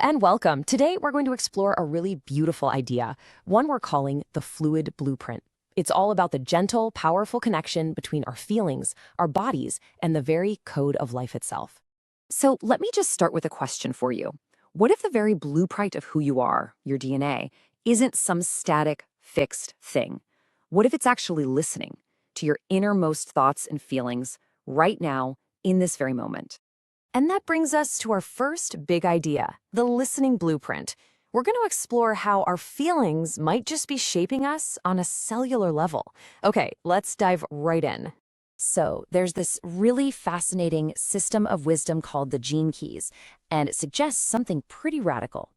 and welcome. Today, we're going to explore a really beautiful idea, one we're calling the fluid blueprint. It's all about the gentle, powerful connection between our feelings, our bodies, and the very code of life itself. So let me just start with a question for you. What if the very blueprint of who you are, your DNA, isn't some static, fixed thing? What if it's actually listening to your innermost thoughts and feelings right now, in this very moment? And that brings us to our first big idea, the listening blueprint. We're going to explore how our feelings might just be shaping us on a cellular level. Okay, let's dive right in. So there's this really fascinating system of wisdom called the gene keys, and it suggests something pretty radical.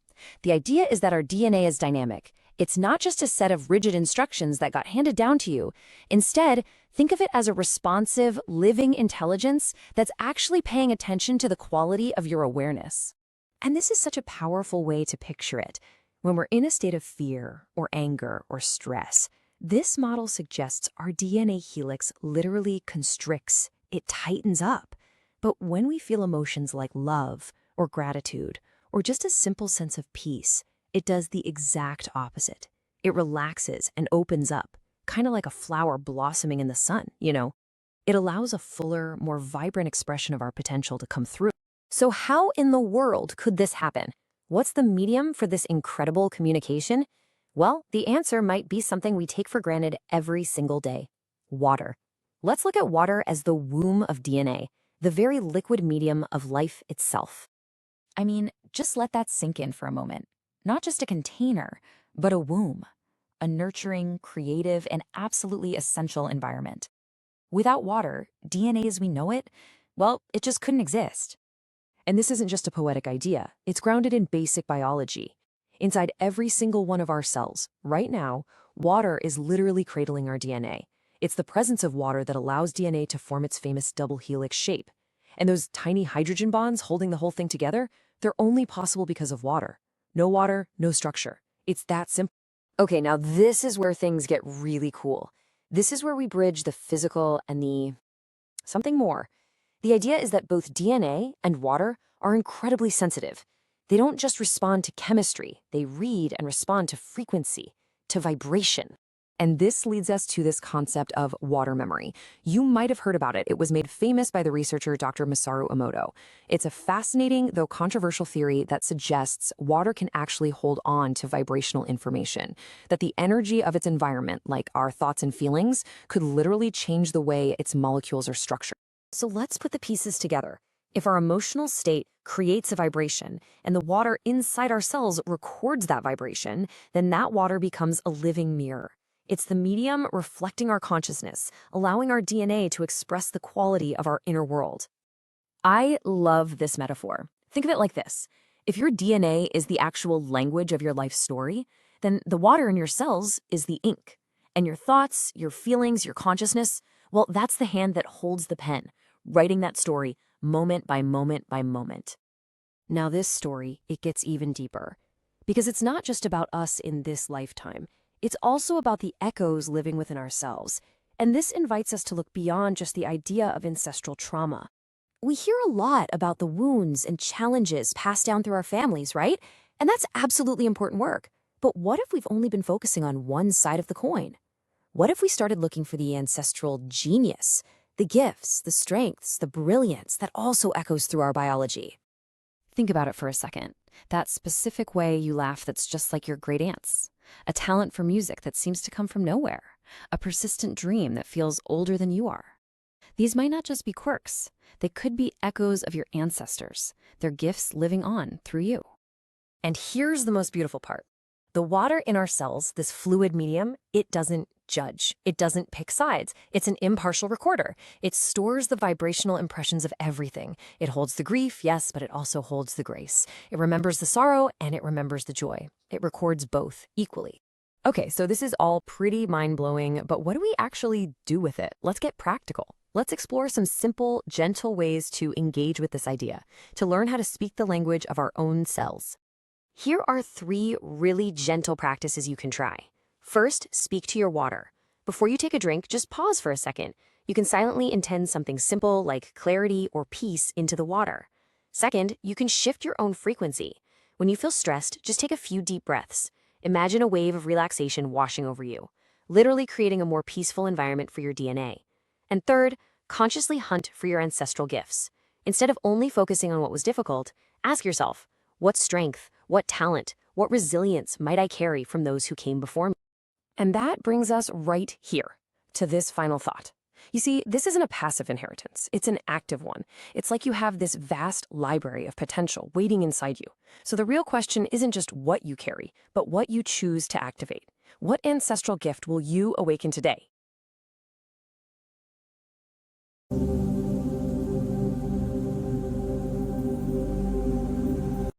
The idea is that our DNA is dynamic. It's not just a set of rigid instructions that got handed down to you. Instead, think of it as a responsive, living intelligence that's actually paying attention to the quality of your awareness. And this is such a powerful way to picture it. When we're in a state of fear or anger or stress, this model suggests our DNA helix literally constricts, it tightens up. But when we feel emotions like love or gratitude or just a simple sense of peace, it does the exact opposite. It relaxes and opens up, kind of like a flower blossoming in the sun, you know? It allows a fuller, more vibrant expression of our potential to come through. So how in the world could this happen? What's the medium for this incredible communication? Well, the answer might be something we take for granted every single day: water. Let's look at water as the womb of DNA, the very liquid medium of life itself. I mean, just let that sink in for a moment. Not just a container, but a womb, a nurturing, creative, and absolutely essential environment. Without water, DNA as we know it, well, it just couldn't exist. And this isn't just a poetic idea. It's grounded in basic biology. Inside every single one of our cells, right now, water is literally cradling our DNA. It's the presence of water that allows DNA to form its famous double helix shape. And those tiny hydrogen bonds holding the whole thing together, they're only possible because of water. No water, no structure. It's that simple. Okay, now this is where things get really cool. This is where we bridge the physical and the something more. The idea is that both DNA and water are incredibly sensitive. They don't just respond to chemistry, they read and respond to frequency, to vibration. And this leads us to this concept of water memory. You might have heard about it. It was made famous by the researcher Dr. Masaru Emoto. It's a fascinating, though controversial theory that suggests water can actually hold on to vibrational information, that the energy of its environment, like our thoughts and feelings, could literally change the way its molecules are structured. So let's put the pieces together. If our emotional state creates a vibration and the water inside our cells records that vibration, then that water becomes a living mirror. It's the medium reflecting our consciousness, allowing our DNA to express the quality of our inner world. I love this metaphor. Think of it like this. If your DNA is the actual language of your life story, then the water in your cells is the ink. And your thoughts, your feelings, your consciousness, well, that's the hand that holds the pen, writing that story moment by moment by moment. Now this story, it gets even deeper. Because it's not just about us in this lifetime. It's also about the echoes living within ourselves. And this invites us to look beyond just the idea of ancestral trauma. We hear a lot about the wounds and challenges passed down through our families, right? And that's absolutely important work. But what if we've only been focusing on one side of the coin? What if we started looking for the ancestral genius, the gifts, the strengths, the brilliance that also echoes through our biology? Think about it for a second. That specific way you laugh that's just like your great aunts. A talent for music that seems to come from nowhere. A persistent dream that feels older than you are. These might not just be quirks. They could be echoes of your ancestors, their gifts living on through you. And here's the most beautiful part. The water in our cells, this fluid medium, it doesn't judge. It doesn't pick sides. It's an impartial recorder. It stores the vibrational impressions of everything. It holds the grief, yes, but it also holds the grace. It remembers the sorrow and it remembers the joy. It records both equally. Okay, so this is all pretty mind-blowing, but what do we actually do with it? Let's get practical. Let's explore some simple, gentle ways to engage with this idea, to learn how to speak the language of our own cells. Here are 3 really gentle practices you can try. First, speak to your water. Before you take a drink, just pause for a second. You can silently intend something simple like clarity or peace into the water. Second, you can shift your own frequency. When you feel stressed, just take a few deep breaths. Imagine a wave of relaxation washing over you, literally creating a more peaceful environment for your DNA. And third, consciously hunt for your ancestral gifts. Instead of only focusing on what was difficult, ask yourself, what strength, what talent, what resilience might I carry from those who came before me? And that brings us right here to this final thought. You see, this isn't a passive inheritance. It's an active one. It's like you have this vast library of potential waiting inside you. So the real question isn't just what you carry, but what you choose to activate. What ancestral gift will you awaken today?